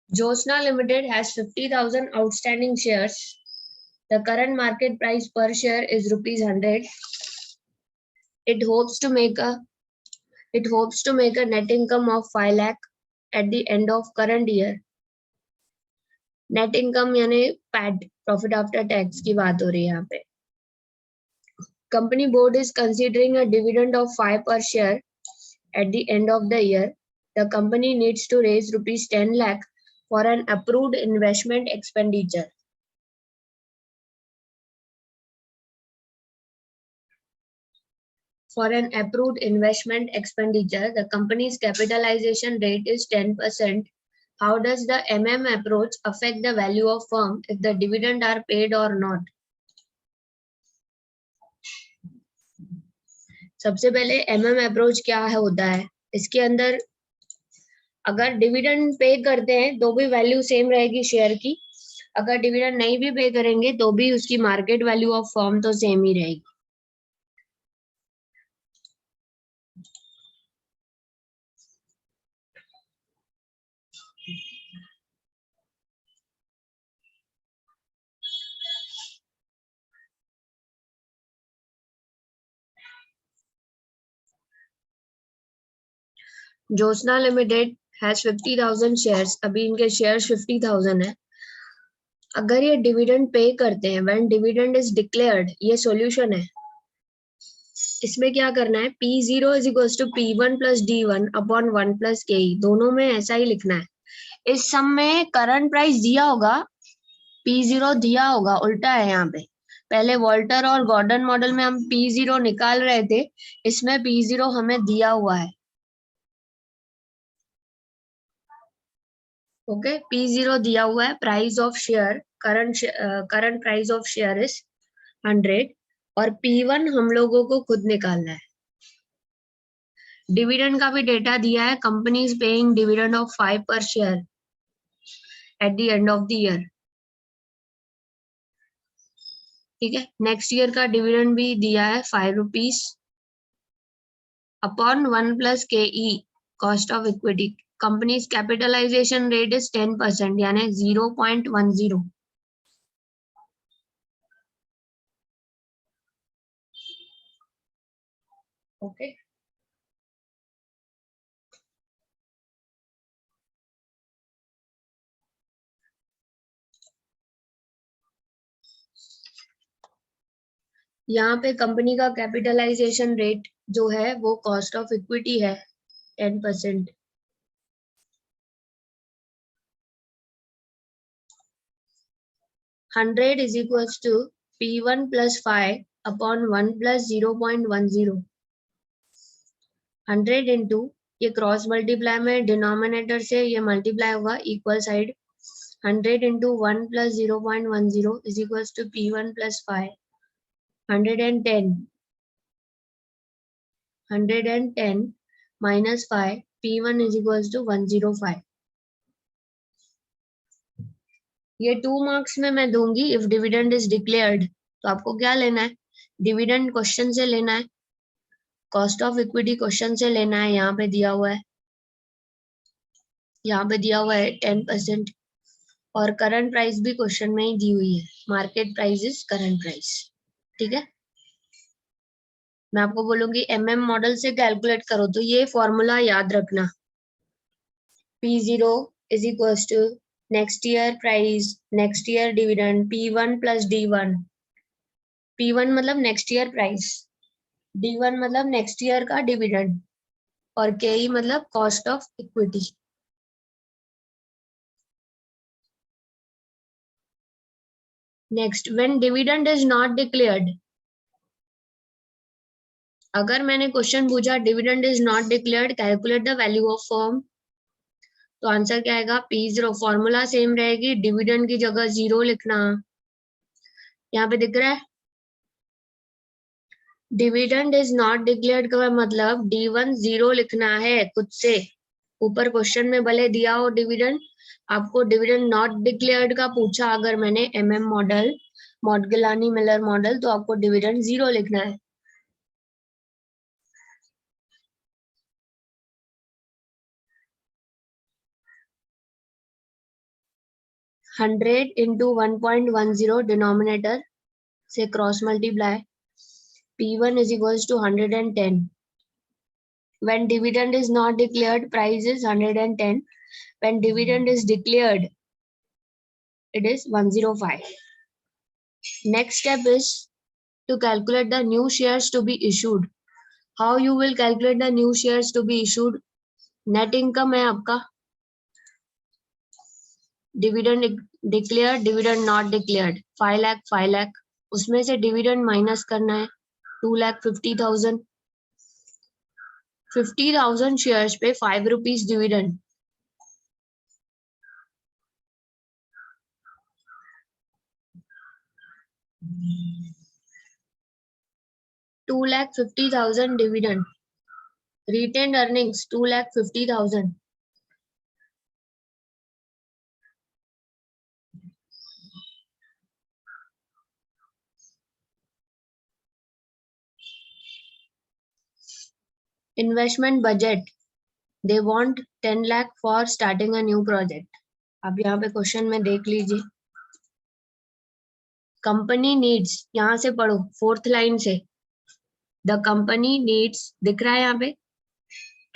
Josna Limited has 50,000 outstanding shares. The current market price per share is rupees 100. It hopes to make a net income of 5 lakh at the end of current year. Net income यानी PAT, profit after tax की बात हो रही है यहाँ पे. Company board is considering a dividend of 5 per share at the end of the year. The company needs to raise rupees 10 lakh for an approved investment expenditure. For an approved investment expenditure, the company's capitalization rate is 10%. How does the approach affect the value of firm if the dividend are paid or not? सबसे पहले approach क्या होता है, इसके अंदर अगर dividend पे करते हैं तो भी वैल्यू सेम रहेगी शेयर की, अगर डिविडेंड नहीं भी पे करेंगे तो भी उसकी मार्केट वैल्यू ऑफ फर्म तो सेम ही रहेगी. जोसना लिमिटेड हैज 50,000 शेयर्स. अभी इनके शेयर्स 50,000 है. अगर ये डिविडेंड पे करते हैं, व्हेन डिविडेंड इज डिक्लेयर्ड, ये सॉल्यूशन है. इसमें क्या करना है, P0 is equals to P1 plus D1 upon 1 plus KE. दोनों में ऐसा ही लिखना है. इस सम में करंट प्राइस दिया होगा, P0 दिया होगा, उल्टा है यहाँ पे. पहले वॉल्टर और गॉर्डन मॉडल में हम P0 निकाल रहे थे, इसमें P0 हमें दिया हुआ है. ओके, P0 दिया हुआ है. Price of share, current price of share is 100 और P1 हम लोगों को खुद निकालना है. डिविडेंड का भी डेटा दिया है. Company is paying dividend of 5 पर share at the end of the year. ठीक है, नेक्स्ट ईयर का डिविडेंड भी दिया है 5 rupees upon 1 plus KE, cost of equity. Companies capitalization rate is 10% यानी 0.10. ओके, यहाँ पे कंपनी का कैपिटलाइजेशन रेट जो है वो कॉस्ट ऑफ इक्विटी है 10%. $100 is equals to P1 plus 5 upon 1 plus 0.10. 100 into ये क्रॉस मल्टीप्लाई में डिनोमिनेटर से ये मल्टीप्लाई होगा equal side. 100 into 1 plus 0.10 is equals to P1 plus 5. 110 minus 5, P1 is equals to 105. ये 2 मार्क्स में मैं दूंगी इफ डिविडेंड इज डिक्लेयर्ड. तो आपको क्या लेना है, डिविडेंड क्वेश्चन से लेना है, कॉस्ट ऑफ इक्विटी क्वेश्चन से लेना है. यहाँ पे दिया हुआ है, यहाँ पे दिया हुआ है 10% और करंट प्राइस भी क्वेश्चन में ही दी हुई है. Market price is current price. ठीक है, मैं आपको बोलूंगी मॉडल से कैलकुलेट करो. तो ये फॉर्मूला याद रखना, P0 is equals to next year price, next year dividend, P1 plus D1. P1 मतलब नेक्स्ट ईयर प्राइस, D1 मतलब नेक्स्ट ईयर का डिविडेंड और KE मतलब cost of equity. Next, when dividend is not declared. अगर मैंने question पूछा dividend is not declared, calculate the value of firm, तो answer क्या आएगा, P0. फॉर्मूला सेम रहेगी, डिविडेंड की जगह 0 लिखना. यहाँ पे दिख रहा है डिविडेंड इज नॉट डिक्लेयर्ड का मतलब D1 0 लिखना है खुद से. ऊपर क्वेश्चन में भले दिया हो डिविडेंड, आपको डिविडेंड नॉट डिक्लेयर्ड का पूछा अगर मैंने मॉडल, मॉडगिलानी मिलर मॉडल, तो आपको डिविडेंड 0 लिखना है. 100 into 1.10 denominator से cross multiply P1 is equals to 110. When dividend is not declared, price is 110. When dividend is declared, it is 105. Next step is to calculate the new shares to be issued. How you will calculate the new shares to be issued? Net income है आपका, dividend declared, dividend not declared, 5 lakh 5 lakh, उसमें से dividend minus करना है 2,50,000. 50,000 shares पे 5 rupees dividend. $2,50,000 dividend. Retained earnings 2,50,000. Investment budget. They want 10 lakh for starting a new project. अब यहाँ पे क्वेश्चन में देख लीजिए. कंपनी नीड्स, यहाँ से पढ़ो 4th लाइन से. द कंपनी नीड्स दिख रहा है यहाँ पे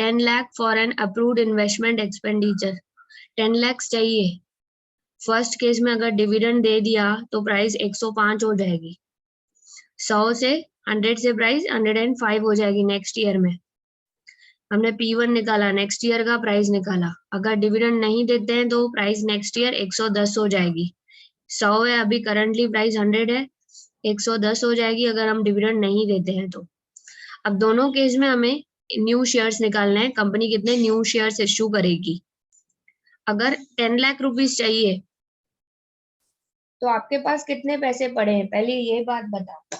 10 lakh for an approved investment expenditure. 10 lakhs चाहिए. फर्स्ट केस में अगर डिविडेंड दे दिया तो प्राइस 105 हो जाएगी. 100 से 100 से प्राइस 105 हो जाएगी नेक्स्ट ईयर में. हमने P1 निकाला, नेक्स्ट ईयर का प्राइस निकाला. अगर डिविडेंड नहीं देते हैं तो प्राइस नेक्स्ट ईयर 110 हो जाएगी. 100 है अभी, करंटली प्राइस 100 है, 110 हो जाएगी अगर हम डिविडेंड नहीं देते हैं तो. अब दोनों केस में हमें न्यू शेयर्स निकालना है. कंपनी कितने न्यू शेयर्स इश्यू करेगी. अगर 10 लाख रुपीस चाहिए तो आपके पास कितने पैसे पड़े हैं, पहले ये बात बताओ.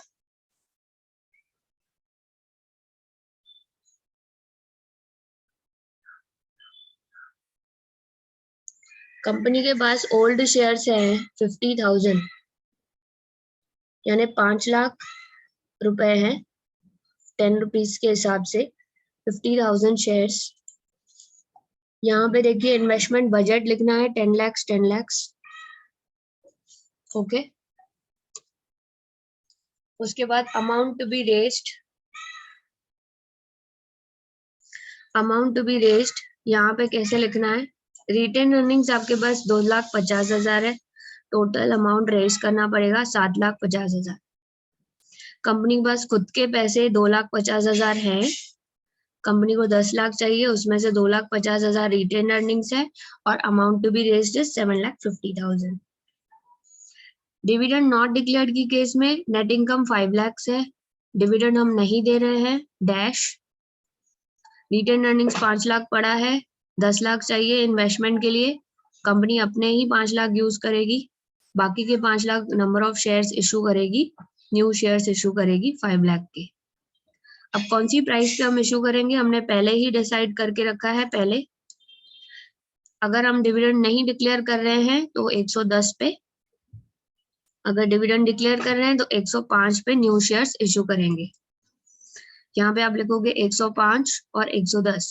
कंपनी के पास ओल्ड शेयर्स हैं 50,000, यानी 5 लाख रुपए हैं 10 रुपीस के हिसाब से. 50,000 शेयर्स. यहाँ पे देखिए इन्वेस्टमेंट बजट लिखना है 10 lakhs 10 lakhs. ओके. उसके बाद amount to be raised. Amount to be raised यहाँ पे कैसे लिखना है. रिटेन अर्निंग्स आपके पास 2,50,000 है. टोटल अमाउंट रेज करना पड़ेगा 7,50,000. कंपनी के पास खुद के पैसे 2,50,000 हैं. कंपनी को 10 लाख चाहिए, उसमें से 2,50,000 रिटेन अर्निंग्स है और amount to be raised is 7,50,000. Dividend not declared की केस में नेट इनकम 5 lakhs है. डिविडेंड हम नहीं दे रहे हैं डैश. रिटेन अर्निंग्स 5 लाख पड़ा है, 10 लाख चाहिए इन्वेस्टमेंट के लिए. कंपनी अपने ही 5 लाख यूज करेगी, बाकी के 5 lakh number of shares issue करेगी, न्यू शेयर्स इशू करेगी 5 लाख के. अब कौन सी प्राइस पे हम इशू करेंगे हमने पहले ही डिसाइड करके रखा है. पहले अगर हम डिविडेंड नहीं डिक्लेयर कर रहे हैं तो 110 पे, अगर डिविडेंड डिक्लेयर कर रहे हैं तो 105 पे न्यू शेयर्स इशू करेंगे. यहाँ पे आप लिखोगे 105 और 110.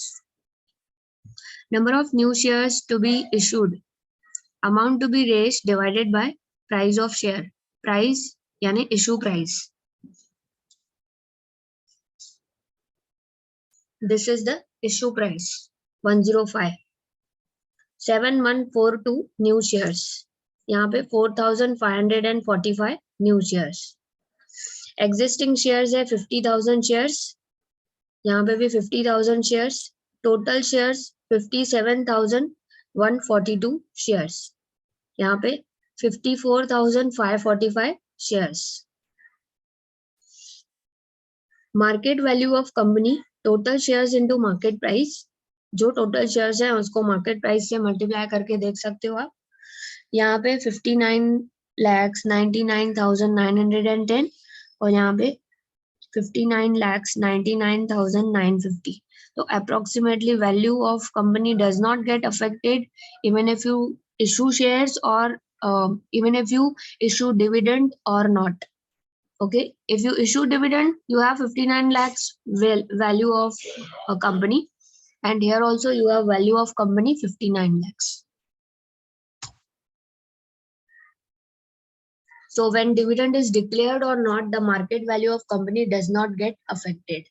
Number of new shares to be issued, amount to be raised divided by price of share. Price यानी issue price. This is the issue price 105. 7142 new shares. यहाँ पे 4,545 न्यू शेयर्स. एग्जिस्टिंग शेयर्स है 50,000 शेयर्स. यहाँ पे भी 50,000 shares. Total shares 57,142 shares. यहाँ पे 54,545 shares. Market value of company, total shares into market price. जो टोटल शेयर्स है उसको मार्केट प्राइस से मल्टीप्लाई करके देख सकते हो आप. यहाँ पे 59,99,910 और यहाँ पे 59,99,950. तो approximately value of company does not get affected even if you issue shares or even if you issue dividend or not. Okay, if you issue dividend you have 59 lakhs value of a company, and here also you have value of company 59 lakhs. So when dividend is declared or not, the market value of company does not get affected.